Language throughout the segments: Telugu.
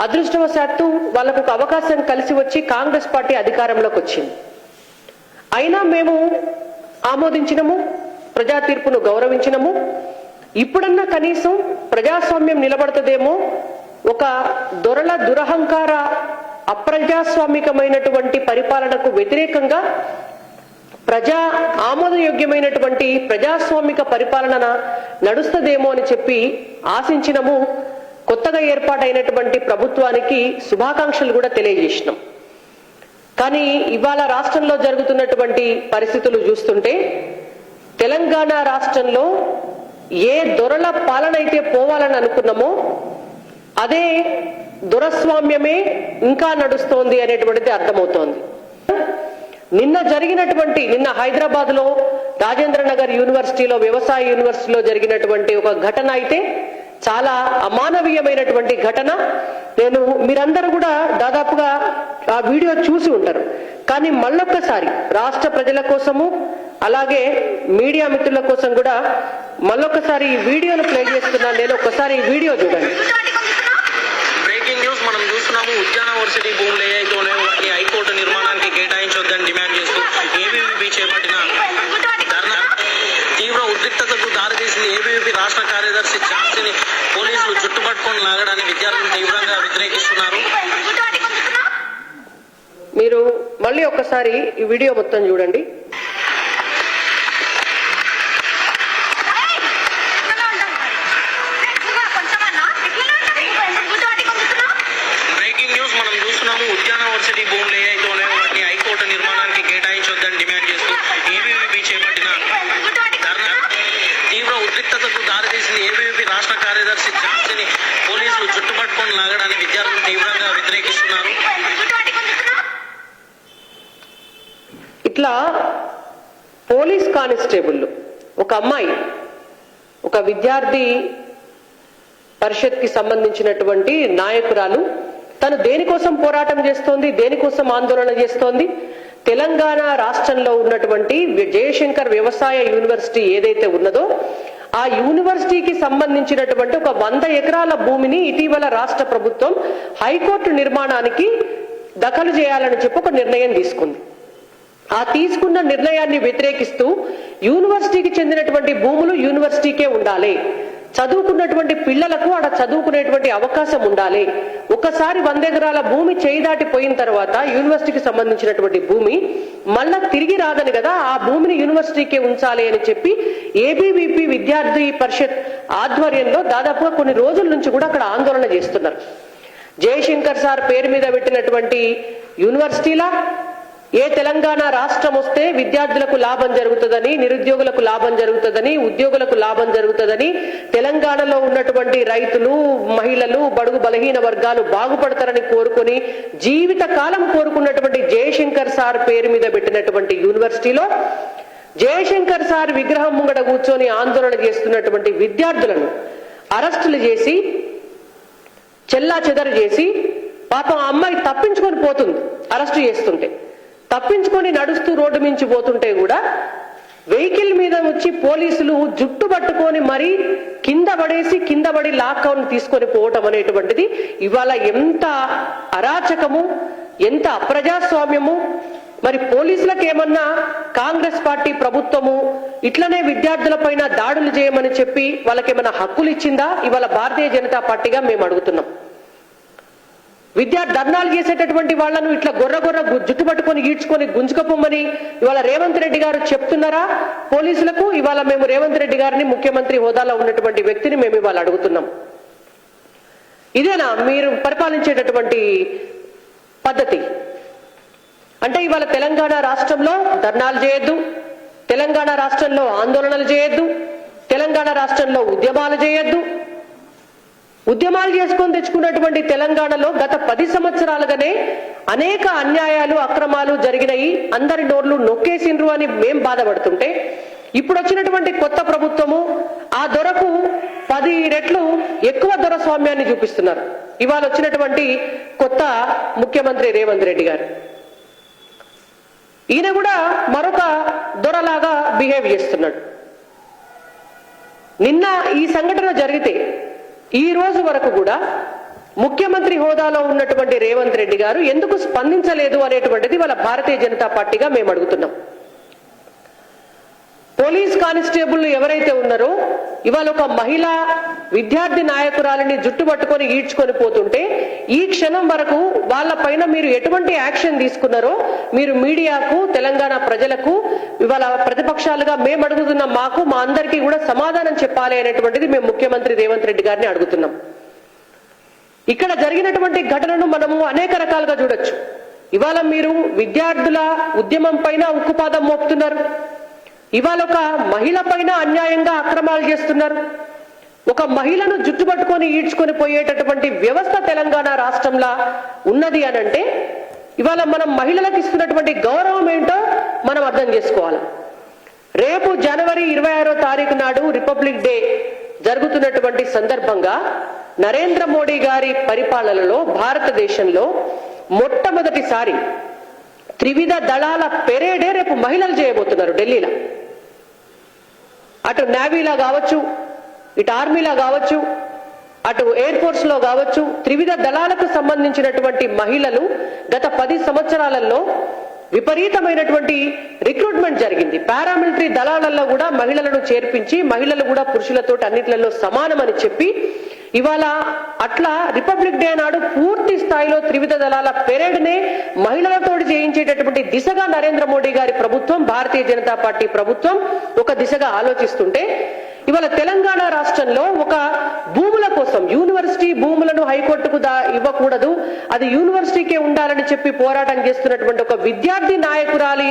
అదృష్టవశాత్తు వాళ్ళకు ఒక అవకాశం కలిసి వచ్చి కాంగ్రెస్ పార్టీ అధికారంలోకి వచ్చింది. అయినా మేము ఆమోదించినము, ప్రజా తీర్పును గౌరవించినము. ఇప్పుడన్నా కనీసం ప్రజాస్వామ్యం నిలబడుతుందేమో, ఒక దొరల దురహంకార అప్రజాస్వామికమైనటువంటి పరిపాలనకు వ్యతిరేకంగా ప్రజా ఆమోదయోగ్యమైనటువంటి ప్రజాస్వామిక పరిపాలన నడుస్తుందేమో అని చెప్పి ఆశించినము. కొత్తగా ఏర్పాటైనటువంటి ప్రభుత్వానికి శుభాకాంక్షలు కూడా తెలియజేసినాం. కానీ ఇవాళ రాష్ట్రంలో జరుగుతున్నటువంటి పరిస్థితులు చూస్తుంటే తెలంగాణ రాష్ట్రంలో ఏ దొరల పాలన అయితే పోవాలని అనుకున్నామో అదే దొరస్వామ్యమే ఇంకా నడుస్తోంది అనేటువంటిది అర్థమవుతోంది. నిన్న హైదరాబాద్ లో రాజేంద్ర నగర్ యూనివర్సిటీలో, వ్యవసాయ యూనివర్సిటీలో జరిగినటువంటి ఒక ఘటన అయితే చాలా అమానవీయమైనటువంటి ఘటన. మీరందరూ కూడా దాదాపుగా ఆ వీడియో చూసి ఉంటారు. కానీ మళ్ళొక్కసారి రాష్ట్ర ప్రజల కోసము అలాగే మీడియా మిత్రుల కోసం కూడా మళ్ళొక్కసారి ఈ వీడియోను ప్లే చేస్తున్నాను. నేను ఒకసారి ఈ వీడియో చూడండి. బ్రేకింగ్ న్యూస్ మనం చూస్తున్నాము. ఉద్యాన వర్సిటీ భూములు ఏవైతే ఉన్నాయో వాటిని హైకోర్టు నిర్మాణానికి కేటాయించొద్దని డిమాండ్ చేస్తూ ఏబీవీపీ చేపట్టిన ధర్నా తీవ్ర ఉద్రిక్తతకు దారితీసింది. ఏబీవీపీ రాష్ట్ర కార్యదర్శి ఝాన్సీని పోలీసులు చుట్టుపట్టుకొని లాగడాన్ని విద్యార్థులు తీవ్రంగా వ్యతిరేకిస్తున్నారు. మీరు మళ్ళీ ఒక్కసారి ఈ వీడియో మొత్తం చూడండి. బ్రేకింగ్ న్యూస్ మనం చూస్తున్నాము. ఉద్యాన వర్సిటీ భూములు ఏవైతే ఉన్నాయో వాటిని హైకోర్టు నిర్మాణానికి కేటాయించొద్దని డిమాండ్ చేస్తూ ఏబీవీపీ చేపట్టిన ధర్నా తీవ్ర ఉద్రిక్తతకు దారితీసింది. ఏబీవీపీ రాష్ట్ర కార్యదర్శి ఝాన్సీని పోలీసులు చుట్టుపట్టుకొని లాగడాన్ని విద్యార్థులు తీవ్రంగా వ్యతిరేకిస్తున్నారు. ఇట్లా పోలీస్ కానిస్టేబుల్ ఒక అమ్మాయి, ఒక విద్యార్థి పరిషత్కి సంబంధించినటువంటి నాయకురాలు, తను దేనికోసం పోరాటం చేస్తోంది, దేనికోసం ఆందోళన చేస్తోంది? తెలంగాణ రాష్ట్రంలో ఉన్నటువంటి జయశంకర్ వ్యవసాయ యూనివర్సిటీ ఏదైతే ఉన్నదో ఆ యూనివర్సిటీకి సంబంధించినటువంటి ఒక 100 ఎకరాల భూమిని ఇటీవల రాష్ట్ర ప్రభుత్వం హైకోర్టు నిర్మాణానికి దఖలు చేయాలని చెప్పి ఒక నిర్ణయం తీసుకుంది. ఆ తీసుకున్న నిర్ణయాన్ని వ్యతిరేకిస్తూ యూనివర్సిటీకి చెందినటువంటి భూములు యూనివర్సిటీకే ఉండాలి, చదువుకున్నటువంటి పిల్లలకు ఆడ చదువుకునేటువంటి అవకాశం ఉండాలి. ఒకసారి 100 ఎకరాల భూమి చేయి దాటిపోయిన తర్వాత యూనివర్సిటీకి సంబంధించినటువంటి భూమి మళ్ళా తిరిగి రాదని కదా, ఆ భూమిని యూనివర్సిటీకే ఉంచాలి అని చెప్పి ఏబీవీపీ విద్యార్థి పరిషత్ ఆధ్వర్యంలో దాదాపుగా కొన్ని రోజుల నుంచి కూడా అక్కడ ఆందోళన చేస్తున్నారు. జయశంకర్ సార్ పేరు మీద పెట్టినటువంటి యూనివర్సిటీలా ఏ తెలంగాణ రాష్ట్రం వస్తే విద్యార్థులకు లాభం జరుగుతుందని, నిరుద్యోగులకు లాభం జరుగుతుందని, ఉద్యోగులకు లాభం జరుగుతుందని, తెలంగాణలో ఉన్నటువంటి రైతులు, మహిళలు, బడుగు బలహీన వర్గాలు బాగుపడతారని కోరుకొని జీవిత కాలం కోరుకున్నటువంటి జయశంకర్ సార్ పేరు మీద పెట్టినటువంటి యూనివర్సిటీలో జయశంకర్ సార్ విగ్రహం ముంగడ కూర్చొని ఆందోళన చేస్తున్నటువంటి విద్యార్థులను అరెస్టులు చేసి చెల్లా చెదరు చేసి, పాపం ఆ అమ్మాయి తప్పించుకొని పోతుంది. అరెస్టు చేస్తుంటే తప్పించుకొని నడుస్తూ రోడ్డు మించి పోతుంటే కూడా వెహికల్ మీద వచ్చి పోలీసులు జుట్టు పట్టుకొని మరీ కింద పడి లాక్డౌన్ తీసుకొని పోవటం అనేటువంటిది ఇవాళ ఎంత అరాచకము, ఎంత అప్రజాస్వామ్యము. మరి పోలీసులకు ఏమన్నా కాంగ్రెస్ పార్టీ ప్రభుత్వము ఇట్లనే విద్యార్థులపైన దాడులు చేయమని చెప్పి వాళ్ళకేమన్నా హక్కులు ఇచ్చిందా? ఇవాళ భారతీయ జనతా పార్టీగా మేము అడుగుతున్నాం. ధర్నాలు చేసేటటువంటి వాళ్లను ఇట్లా గొర్ర జుట్టు పట్టుకొని ఈడ్చుకొని గుంజుకపోమని ఇవాళ రేవంత్ రెడ్డి గారు చెప్తున్నారా పోలీసులకు? ఇవాళ మేము రేవంత్ రెడ్డి గారిని, ముఖ్యమంత్రి హోదాలో ఉన్నటువంటి వ్యక్తిని మేము ఇవాళ అడుగుతున్నాం. ఇదేనా మీరు పరిపాలించేటటువంటి పద్ధతి? అంటే ఇవాళ తెలంగాణ రాష్ట్రంలో ధర్నాలు చేయొద్దు, తెలంగాణ రాష్ట్రంలో ఆందోళనలు చేయొద్దు, తెలంగాణ రాష్ట్రంలో ఉద్యమాలు చేయొద్దు. ఉద్యమాలు చేసుకొని తెచ్చుకున్నటువంటి తెలంగాణలో గత 10 సంవత్సరాలుగానే అనేక అన్యాయాలు, అక్రమాలు జరిగినాయి. అందరి నోర్లు నొక్కేసిండ్రు అని మేం బాధపడుతుంటే ఇప్పుడు వచ్చినటువంటి కొత్త ప్రభుత్వము ఆ దొరకు 10 రెట్లు ఎక్కువ దొరస్వామ్యాన్ని చూపిస్తున్నారు. ఇవాళ వచ్చినటువంటి కొత్త ముఖ్యమంత్రి రేవంత్ రెడ్డి గారు, ఈయన కూడా మరొక దొరలాగా బిహేవ్ చేస్తున్నాడు. నిన్న ఈ సంఘటన జరిగితే ఈ రోజు వరకు కూడా ముఖ్యమంత్రి హోదాలో ఉన్నటువంటి రేవంత్ రెడ్డి గారు ఎందుకు స్పందించలేదు అనేటువంటిది వాళ్ళ భారతీయ జనతా పార్టీగా మేము అడుగుతున్నాం. పోలీస్ కానిస్టేబుల్ ఎవరైతే ఉన్నారో ఇవాళ ఒక మహిళా విద్యార్థి నాయకురాలిని జుట్టు పట్టుకొని ఈడ్చుకొని పోతుంటే ఈ క్షణం వరకు వాళ్ళ పైన మీరు ఎటువంటి యాక్షన్ తీసుకున్నారో మీరు మీడియాకు, తెలంగాణ ప్రజలకు, ఇవాళ ప్రతిపక్షాలుగా మేము అడుగుతున్నాం, మాకు మా అందరికీ కూడా సమాధానం చెప్పాలి అనేటువంటిది మేము ముఖ్యమంత్రి రేవంత్ రెడ్డి గారిని అడుగుతున్నాం. ఇక్కడ జరిగినటువంటి ఘటనను మనము అనేక రకాలుగా చూడొచ్చు. ఇవాళ మీరు విద్యార్థుల ఉద్యమం పైన ఉక్కుపాదం మోపుతున్నారు, ఇవాళ ఒక మహిళ పైన అన్యాయంగా అక్రమాలు చేస్తున్నారు, ఒక మహిళను జుట్టుపట్టుకొని ఈడ్చుకొని పోయేటటువంటి వ్యవస్థ తెలంగాణ రాష్ట్రంలో ఉన్నది అని అంటే ఇవాళ మనం మహిళలకు ఇస్తున్నటువంటి గౌరవం ఏంటో మనం అర్థం చేసుకోవాలి. రేపు జనవరి 26వ తారీఖు నాడు రిపబ్లిక్ డే జరుగుతున్నటువంటి సందర్భంగా నరేంద్ర మోడీ గారి పరిపాలనలో భారతదేశంలో మొట్టమొదటిసారి త్రివిధ దళాల పెరేడే రేపు మహిళలు చేయబోతున్నారు ఢిల్లీలో. అటు నేవీలో కావచ్చు, ఇటు ఆర్మీలో కావచ్చు, అటు ఎయిర్ ఫోర్స్ లో కావచ్చు, త్రివిధ దళాలకు సంబంధించినటువంటి మహిళలు గత 10 సంవత్సరాలలో విపరీతమైనటువంటి రిక్రూట్మెంట్ జరిగింది. పారామిలిటరీ దళాలలో కూడా మహిళలను చేర్పించి మహిళలు కూడా పురుషులతో అన్నిట్లలో సమానమని చెప్పి ఇవాళ అట్లా రిపబ్లిక్ డే నాడు పూర్తి స్థాయిలో త్రివిధ దళాల పెరేడ్ నే మహిళలతో చేయించేటటువంటి దిశగా నరేంద్ర మోడీ గారి ప్రభుత్వం, భారతీయ జనతా పార్టీ ప్రభుత్వం ఒక దిశగా ఆలోచిస్తుంటే ఇవాళ తెలంగాణ రాష్ట్రంలో ఒక భూముల కోసం యూనివర్సిటీ భూములను హైకోర్టుకు ఇవ్వకూడదు, అది యూనివర్సిటీకే ఉండాలని చెప్పి పోరాటం చేస్తున్నటువంటి ఒక విద్యార్థి నాయకురాలి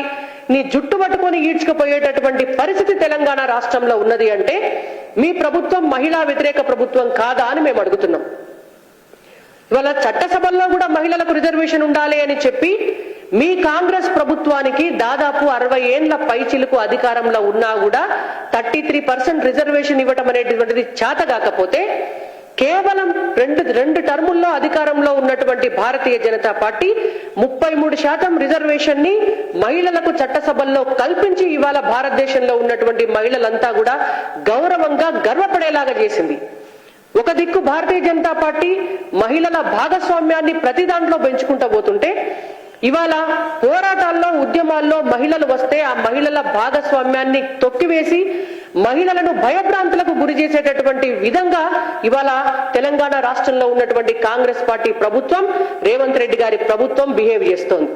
నీ జుట్టు పట్టుకొని ఈడ్చుకుపోయేటటువంటి పరిస్థితి తెలంగాణ రాష్ట్రంలో ఉన్నది అంటే మీ ప్రభుత్వం మహిళా వ్యతిరేక ప్రభుత్వం కాదా అని మేము అడుగుతున్నాం. ఇవాళ చట్టసభల్లో కూడా మహిళలకు రిజర్వేషన్ ఉండాలి అని చెప్పి మీ కాంగ్రెస్ ప్రభుత్వానికి దాదాపు 60 ఏళ్ల పైచిలుకు అధికారంలో ఉన్నా కూడా 33% రిజర్వేషన్ ఇవ్వటం అనేటువంటిది చేత కాకపోతే కేవలం రెండు టర్ముల్లో అధికారంలో ఉన్నటువంటి భారతీయ జనతా పార్టీ 33% రిజర్వేషన్ ని మహిళలకు చట్టసభల్లో కల్పించి ఇవాళ భారతదేశంలో ఉన్నటువంటి మహిళలంతా కూడా గౌరవంగా గర్వపడేలాగా చేసింది. ఒక దిక్కు భారతీయ జనతా పార్టీ మహిళల భాగస్వామ్యాన్ని ప్రతి దాంట్లో పెంచుకుంటూ పోతుంటే ఇవాళ పోరాటాల్లో, ఉద్యమాల్లో మహిళలు వస్తే ఆ మహిళల భాగస్వామ్యాన్ని తొక్కివేసి మహిళలను భయభ్రాంతులకు గురి చేసేటటువంటి విధంగా ఇవాళ తెలంగాణ రాష్ట్రంలో ఉన్నటువంటి కాంగ్రెస్ పార్టీ ప్రభుత్వం, రేవంత్ రెడ్డి గారి ప్రభుత్వం బిహేవ్ చేస్తోంది.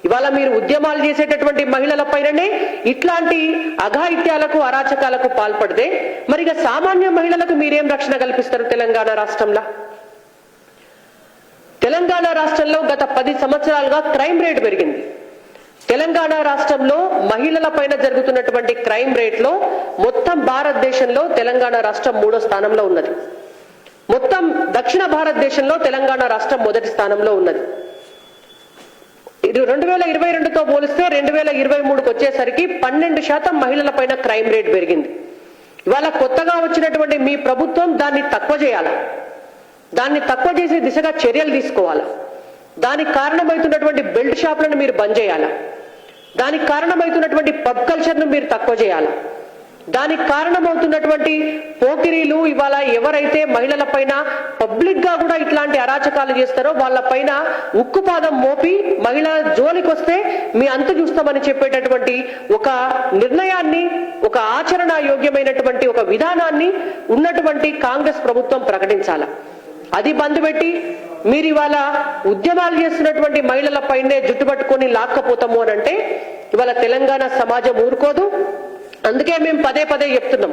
ఇవాళ మీరు ఉద్యమాలు చేసేటటువంటి మహిళల పైననే ఇట్లాంటి అఘాయిత్యాలకు, అరాచకాలకు పాల్పడితే మరిగా సామాన్య మహిళలకు మీరేం రక్షణ కల్పిస్తారు? తెలంగాణ రాష్ట్రంలో గత 10 సంవత్సరాలుగా క్రైమ్ రేట్ పెరిగింది. తెలంగాణ రాష్ట్రంలో మహిళల పైన జరుగుతున్నటువంటి క్రైమ్ రేట్ లో మొత్తం భారతదేశంలో తెలంగాణ రాష్ట్రం 3వ స్థానంలో ఉన్నది. మొత్తం దక్షిణ భారతదేశంలో తెలంగాణ రాష్ట్రం 1వ స్థానంలో ఉన్నది. 2022తో పోలిస్తే 2023కు వచ్చేసరికి 12% మహిళల పైన క్రైమ్ రేట్ పెరిగింది. ఇవాళ కొత్తగా వచ్చినటువంటి మీ ప్రభుత్వం దాన్ని తక్కువ చేయాలి, దాన్ని తక్కువ చేసే దిశగా చర్యలు తీసుకోవాలా. దానికి కారణమవుతున్నటువంటి బెల్ట్ షాపులను మీరు బంద్ చేయాలా, దానికి కారణమవుతున్నటువంటి పబ్ కల్చర్ను మీరు తక్కువ చేయాలా, దానికి కారణమవుతున్నటువంటి పోకిరీలు ఇవాళ ఎవరైతే మహిళల పైన పబ్లిక్ గా కూడా ఇట్లాంటి అరాచకాలు చేస్తారో వాళ్ళ పైన ఉక్కుపాదం మోపి మహిళల జోలికి వస్తే మీ అంతు చూస్తామని చెప్పేటటువంటి ఒక నిర్ణయాన్ని, ఒక ఆచరణ యోగ్యమైనటువంటి ఒక విధానాన్ని ఉన్నటువంటి కాంగ్రెస్ ప్రభుత్వం ప్రకటించాల. అది బంద్ పెట్టి మీరు ఇవాళ ఉద్యమాలు చేస్తున్నటువంటి మహిళల పైనే జుట్టు పట్టుకొని లాక్కపోతాము అని అంటే ఇవాళ తెలంగాణ సమాజం ఊరుకోదు. అందుకే మేము పదే చెప్తున్నాం,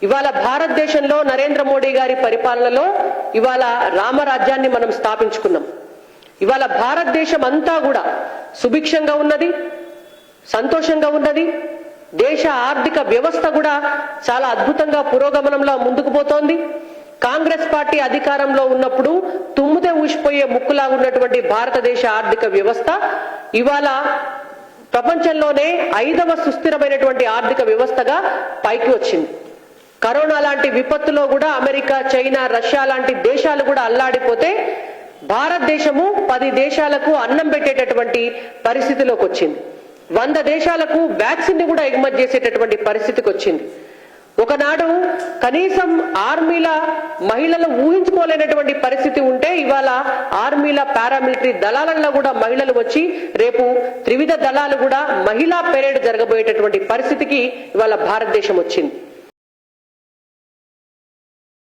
ఇవాళ భారతదేశంలో నరేంద్ర మోడీ గారి పరిపాలనలో ఇవాళ రామరాజ్యాన్ని మనం స్థాపించుకున్నాం. ఇవాళ భారతదేశం అంతా కూడా సుభిక్షంగా ఉన్నది, సంతోషంగా ఉన్నది. దేశ ఆర్థిక వ్యవస్థ కూడా చాలా అద్భుతంగా పురోగమనంలో ముందుకు పోతోంది. కాంగ్రెస్ పార్టీ అధికారంలో ఉన్నప్పుడు తుమ్మితే ఊసిపోయే ముక్కులాగా ఉన్నటువంటి భారతదేశ ఆర్థిక వ్యవస్థ ఇవాళ ప్రపంచంలోనే 5వ సుస్థిరమైనటువంటి ఆర్థిక వ్యవస్థగా పైకి వచ్చింది. కరోనా లాంటి విపత్తులో కూడా అమెరికా, చైనా, రష్యా లాంటి దేశాలు కూడా అల్లాడిపోతే భారతదేశము 10 దేశాలకు అన్నం పెట్టేటటువంటి పరిస్థితిలోకి వచ్చింది. 100 దేశాలకు వ్యాక్సిన్ ని కూడా ఎగుమతి చేసేటటువంటి పరిస్థితికి వచ్చింది. ఒకనాడు కనీసం ఆర్మీల మహిళలు ఊహించుకోలేనటువంటి పరిస్థితి ఉంటే ఇవాళ ఆర్మీల పారామిలిటరీ దళాలలో కూడా మహిళలు వచ్చి రేపు త్రివిధ దళాలు కూడా మహిళా పెరేడ్ జరగబోయేటటువంటి పరిస్థితికి ఇవాళ భారతదేశం వచ్చింది.